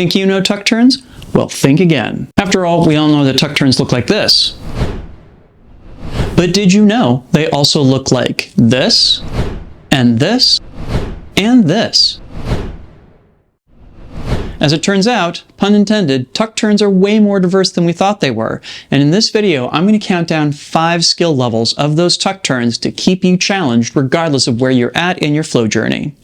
Think you know tuck turns? Well, think again. After all, we all know that tuck turns look like this. But did you know they also look like this, and this, and this? As it turns out, pun intended, tuck turns are way more diverse than we thought they were. And in this video, I'm going to count down 5 skill levels of those tuck turns to keep you challenged regardless of where you're at in your flow journey.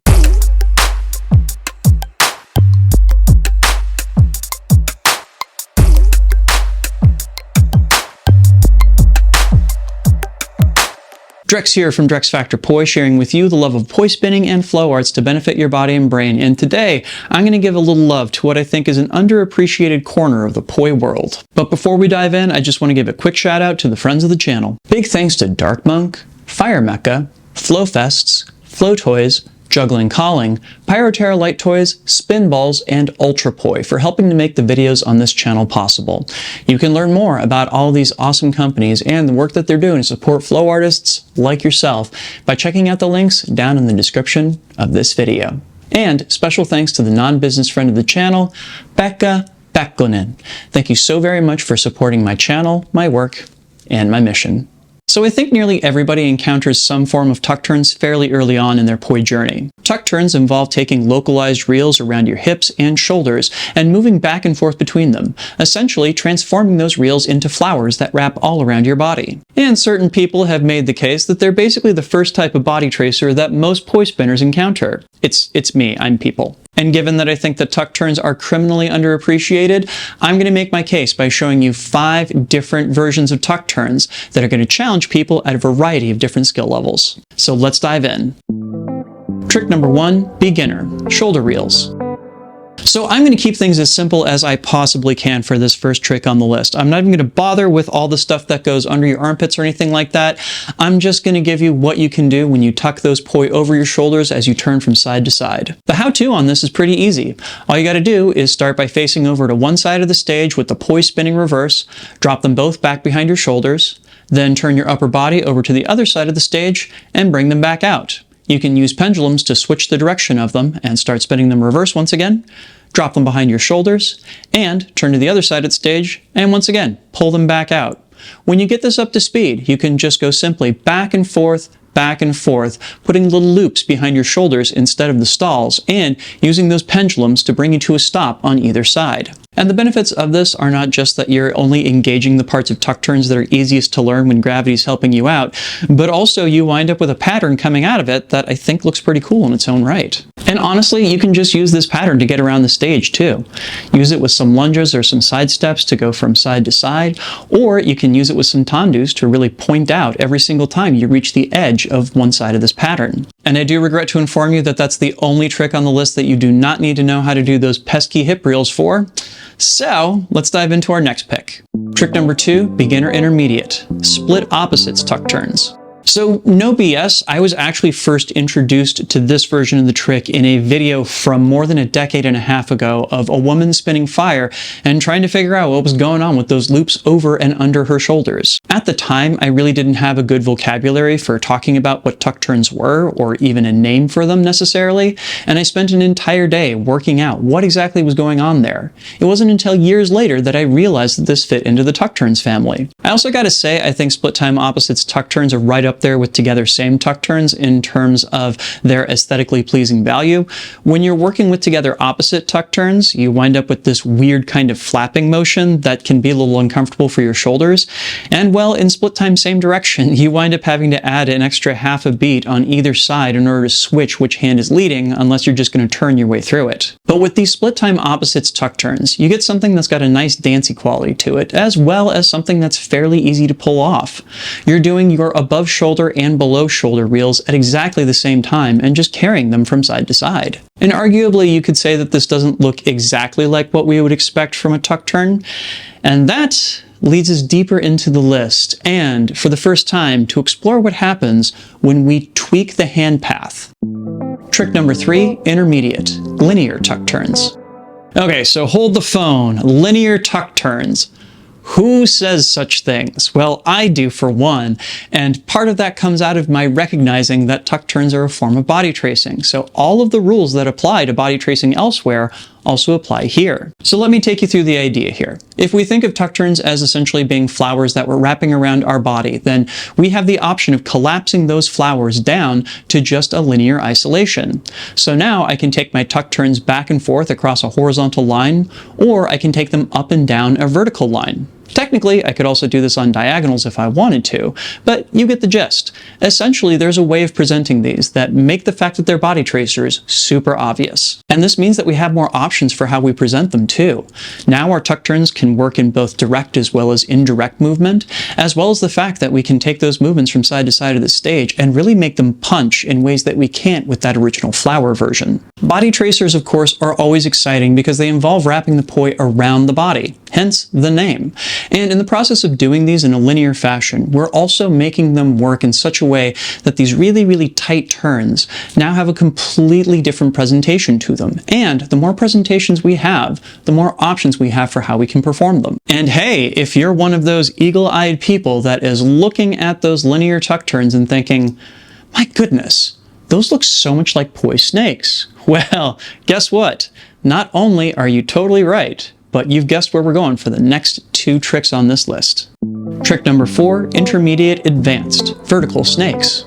Drex here from Drex Factor Poi, sharing with you the love of poi spinning and flow arts to benefit your body and brain. And today, I'm going to give a little love to what I think is an underappreciated corner of the poi world. But before we dive in, I just want to give a quick shout out to the friends of the channel. Big thanks to Dark Monk, Fire Mecca, Flow Fests, Flow Toys, Juggling Calling, Pyroterra Light Toys, Spin Balls, and Ultra Poi for helping to make the videos on this channel possible. You can learn more about all these awesome companies and the work that they're doing to support flow artists like yourself by checking out the links down in the description of this video. And special thanks to the non-business friend of the channel, Becca Becklinen. Thank you so very much for supporting my channel, my work, and my mission. So I think nearly everybody encounters some form of tuck turns fairly early on in their poi journey. Tuck turns involve taking localized reels around your hips and shoulders and moving back and forth between them, essentially transforming those reels into flowers that wrap all around your body. And certain people have made the case that they're basically the first type of body tracer that most poi spinners encounter. It's me, I'm people. And given that I think that tuck turns are criminally underappreciated, I'm going to make my case by showing you 5 different versions of tuck turns that are going to challenge people at a variety of different skill levels. So let's dive in. Trick number 1, beginner, shoulder reels. So I'm going to keep things as simple as I possibly can for this first trick on the list. I'm not even going to bother with all the stuff that goes under your armpits or anything like that. I'm just going to give you what you can do when you tuck those poi over your shoulders as you turn from side to side. The how-to on this is pretty easy. All you got to do is start by facing over to one side of the stage with the poi spinning reverse, drop them both back behind your shoulders, then turn your upper body over to the other side of the stage and bring them back out. You can use pendulums to switch the direction of them and start spinning them reverse once again, drop them behind your shoulders, and turn to the other side of the stage, and once again, pull them back out. When you get this up to speed, you can just go simply back and forth, putting little loops behind your shoulders instead of the stalls, and using those pendulums to bring you to a stop on either side. And the benefits of this are not just that you're only engaging the parts of tuck turns that are easiest to learn when gravity's helping you out, but also you wind up with a pattern coming out of it that I think looks pretty cool in its own right. And honestly, you can just use this pattern to get around the stage too. Use it with some lunges or some side steps to go from side to side, or you can use it with some tendus to really point out every single time you reach the edge of one side of this pattern. And I do regret to inform you that that's the only trick on the list that you do not need to know how to do those pesky hip reels for. So let's dive into our next pick. Trick number 2, beginner intermediate, split opposites tuck turns. So no BS, I was actually first introduced to this version of the trick in a video from more than a decade and a half ago of a woman spinning fire and trying to figure out what was going on with those loops over and under her shoulders. At the time, I really didn't have a good vocabulary for talking about what tuck turns were or even a name for them necessarily, and I spent an entire day working out what exactly was going on there. It wasn't until years later that I realized that this fit into the tuck turns family. I also gotta say, I think split time opposites tuck turns are right up there with together same tuck turns in terms of their aesthetically pleasing value. When you're working with together opposite tuck turns, you wind up with this weird kind of flapping motion that can be a little uncomfortable for your shoulders. And well, in split time same direction, you wind up having to add an extra half a beat on either side in order to switch which hand is leading, unless you're just going to turn your way through it. But with these split time opposites tuck turns, you get something that's got a nice dancey quality to it, as well as something that's fairly easy to pull off. You're doing your above shoulder and below shoulder reels at exactly the same time and just carrying them from side to side. And arguably you could say that this doesn't look exactly like what we would expect from a tuck turn, and that leads us deeper into the list and, for the first time, to explore what happens when we tweak the hand path. Trick number 3, intermediate, linear tuck turns. Okay, so hold the phone, linear tuck turns. Who says such things? Well, I do for one, and part of that comes out of my recognizing that tuck turns are a form of body tracing. So all of the rules that apply to body tracing elsewhere also apply here. So let me take you through the idea here. If we think of tuck turns as essentially being flowers that we're wrapping around our body, then we have the option of collapsing those flowers down to just a linear isolation. So now I can take my tuck turns back and forth across a horizontal line, or I can take them up and down a vertical line. Technically, I could also do this on diagonals if I wanted to, but you get the gist. Essentially, there's a way of presenting these that make the fact that they're body tracers super obvious. And this means that we have more options for how we present them too. Now our tuck turns can work in both direct as well as indirect movement, as well as the fact that we can take those movements from side to side of the stage and really make them punch in ways that we can't with that original flower version. Body tracers, of course, are always exciting because they involve wrapping the poi around the body, hence the name. And in the process of doing these in a linear fashion, we're also making them work in such a way that these really, really tight turns now have a completely different presentation to them. And the more presentations we have, the more options we have for how we can perform them. And hey, if you're one of those eagle-eyed people that is looking at those linear tuck turns and thinking, my goodness, those look so much like poi snakes. Well, guess what? Not only are you totally right, but you've guessed where we're going for the next 2 tricks on this list. Trick number 4, intermediate advanced, vertical snakes.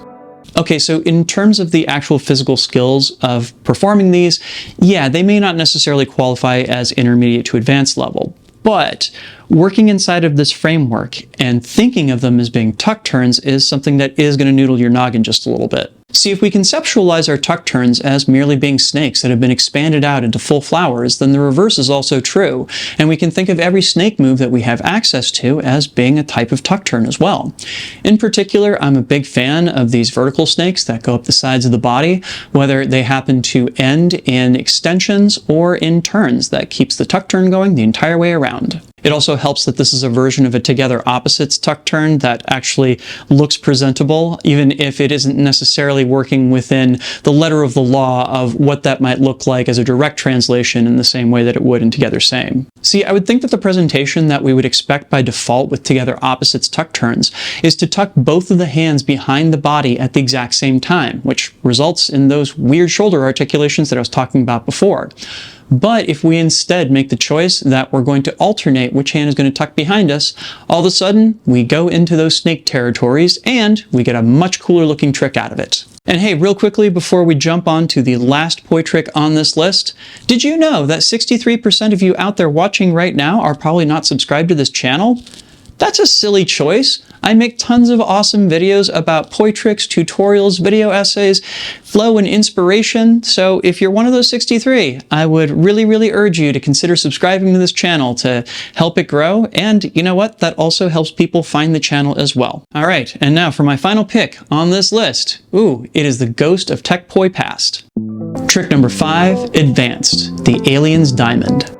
Okay, so in terms of the actual physical skills of performing these, yeah, they may not necessarily qualify as intermediate to advanced level, but working inside of this framework and thinking of them as being tuck turns is something that is going to noodle your noggin just a little bit. See, if we conceptualize our tuck turns as merely being snakes that have been expanded out into full flowers, then the reverse is also true, and we can think of every snake move that we have access to as being a type of tuck turn as well. In particular, I'm a big fan of these vertical snakes that go up the sides of the body, whether they happen to end in extensions or in turns that keeps the tuck turn going the entire way around. It also helps that this is a version of a together opposites tuck turn that actually looks presentable, even if it isn't necessarily working within the letter of the law of what that might look like as a direct translation in the same way that it would in together same. See, I would think that the presentation that we would expect by default with together opposites tuck turns is to tuck both of the hands behind the body at the exact same time, which results in those weird shoulder articulations that I was talking about before. But if we instead make the choice that we're going to alternate which hand is going to tuck behind us, all of a sudden we go into those snake territories and we get a much cooler looking trick out of it. And hey, real quickly before we jump on to the last poi trick on this list, did you know that 63% of you out there watching right now are probably not subscribed to this channel? That's a silly choice. I make tons of awesome videos about poi tricks, tutorials, video essays, flow, and inspiration. So if you're one of those 63, I would really, really urge you to consider subscribing to this channel to help it grow. And you know what? That also helps people find the channel as well. All right, and now for my final pick on this list. Ooh, it is the Ghost of Tech Poi Past. Trick number 5, advanced, the Alien's Diamond.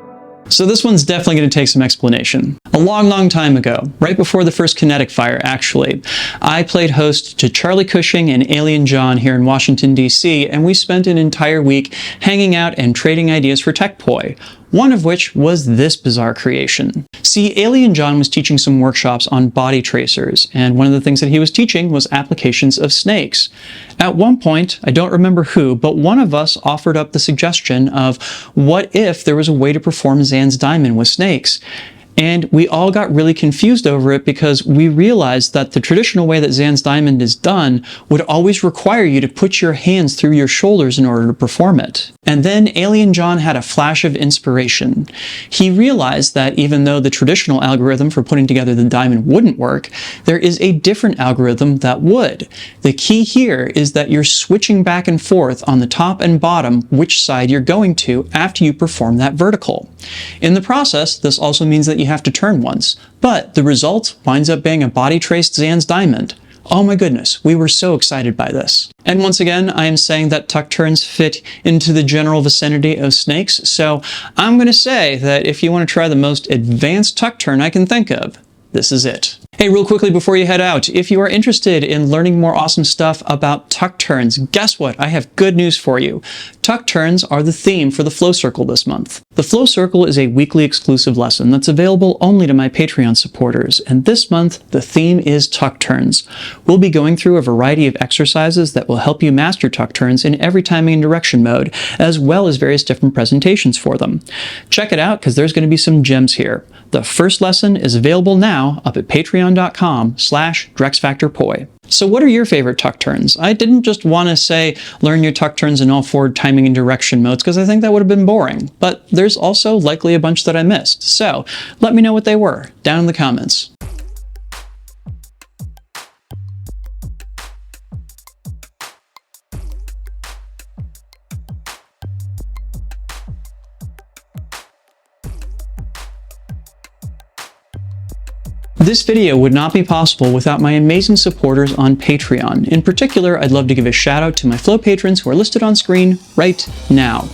So this one's definitely going to take some explanation. A long, long time ago, right before the first Kinetic Fire actually, I played host to Charlie Cushing and Alien John here in Washington, D.C., and we spent an entire week hanging out and trading ideas for tech poi. One of which was this bizarre creation. See, Alien John was teaching some workshops on body tracers, and one of the things that he was teaching was applications of snakes. At one point, I don't remember who, but one of us offered up the suggestion of what if there was a way to perform Zan's Diamond with snakes? And we all got really confused over it because we realized that the traditional way that Zan's Diamond is done would always require you to put your hands through your shoulders in order to perform it. And then Alien John had a flash of inspiration. He realized that even though the traditional algorithm for putting together the diamond wouldn't work, there is a different algorithm that would. The key here is that you're switching back and forth on the top and bottom which side you're going to after you perform that vertical. In the process, this also means that you have to turn once, but the result winds up being a body-traced Zan's Diamond. Oh my goodness, we were so excited by this. And once again, I am saying that tuck turns fit into the general vicinity of snakes, so I'm going to say that if you want to try the most advanced tuck turn I can think of, this is it. Hey, real quickly before you head out, if you are interested in learning more awesome stuff about tuck turns, guess what? I have good news for you. Tuck turns are the theme for the Flow Circle this month. The Flow Circle is a weekly exclusive lesson that's available only to my Patreon supporters, and this month the theme is tuck turns. We'll be going through a variety of exercises that will help you master tuck turns in every timing and direction mode, as well as various different presentations for them. Check it out because there's going to be some gems here. The first lesson is available now up at patreon.com/DrexFactorPoi. So what are your favorite tuck turns? I didn't just want to say learn your tuck turns in all forward timing and direction modes because I think that would have been boring, but there's also likely a bunch that I missed. So let me know what they were down in the comments. This video would not be possible without my amazing supporters on Patreon. In particular, I'd love to give a shout out to my Flow patrons who are listed on screen right now.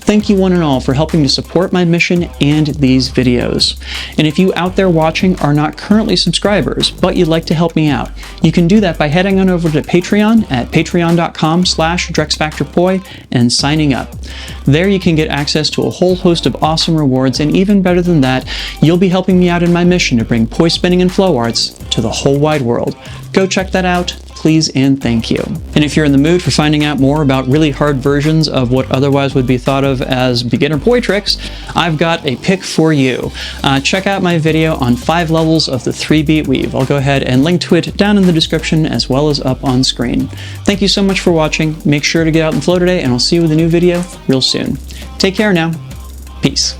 Thank you one and all for helping to support my mission and these videos. And if you out there watching are not currently subscribers, but you'd like to help me out, you can do that by heading on over to Patreon at patreon.com/DrexFactorPoi and signing up. There you can get access to a whole host of awesome rewards, and even better than that, you'll be helping me out in my mission to bring poi spinning and flow arts to the whole wide world. Go check that out, please and thank you. And if you're in the mood for finding out more about really hard versions of what otherwise would be thought of as beginner poi tricks, I've got a pick for you. Check out my video on 5 levels of the 3-beat weave. I'll go ahead and link to it down in the description as well as up on screen. Thank you so much for watching. Make sure to get out and flow today, and I'll see you with a new video real soon. Take care now. Peace.